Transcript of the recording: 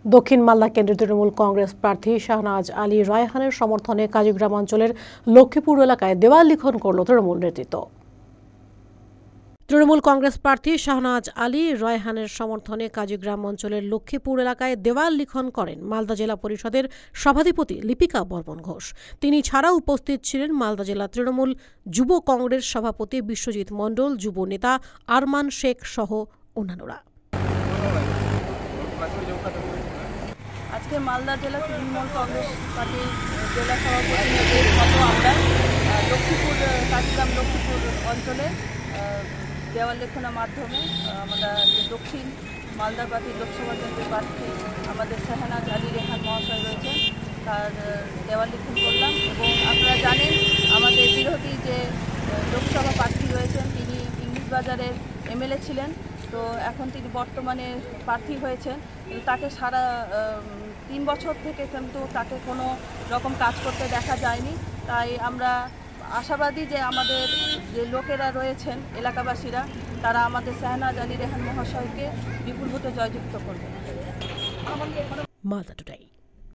দক্ষিণ মালদা কেন্দ্রের তৃণমূল কংগ্রেস প্রার্থী শাহনাজ আলী রায়হানের সমর্থনে কাজীগ্রাম অঞ্চলের লক্ষ্মীপুর এলাকায় দেওয়াল লিখন করল তৃণমূল নেতৃত্ব। তৃণমূল কংগ্রেস প্রার্থী শাহনাজ আলী রায়হানের সমর্থনে কাজীগ্রাম অঞ্চলের লক্ষ্মীপুর এলাকায় দেওয়াল লিখন করেন মালদা জেলা পরিষদের সভাধিপতি লিপিকা বর্মন ঘোষ। তিনি ছাড়াও উপস্থিত ছিলেন মালদা জেলা তৃণমূল যুব কংগ্রেস সভাপতি বিশ্বজিৎ মণ্ডল, যুব নেতা আরমান শেখ সহ অন্যান্যরা। আজকে মালদা জেলা তৃণমূল কংগ্রেস পার্টির জেলা সভাপতির মতো আমরা লক্ষ্মীপুর কাজীগ্রাম লক্ষ্মীপুর অঞ্চলে দেওয়াল লেখনের মাধ্যমে আমরা দক্ষিণ মালদা পার্টির লোকসভা কেন্দ্রের প্রার্থী আমাদের শাহনাজ আলী রেহান মহাশয় রয়েছেন, তার দেওয়াল লিখন করলাম। এবং আপনারা জানেন আমাদের বিরোধী যে লোকসভা প্রার্থী রয়েছেন তিনি ইংলিশ বাজারের এমএলএ ছিলেন, তো এখন তিনি বর্তমানে প্রার্থী হয়েছেন, কিন্তু তাকে সারা 3 বছর থেকে কিন্তু তাকে কোনো রকম কাজ করতে দেখা যায়নি। তাই আমরা আশাবাদী যে আমাদের যে লোকেরা রয়েছেন এলাকাবাসীরা তারা আমাদের শাহনাজ আলী রেহান মহাশয়কে বিপুল ভোটে জয়যুক্ত করবে। মালদা টুডে।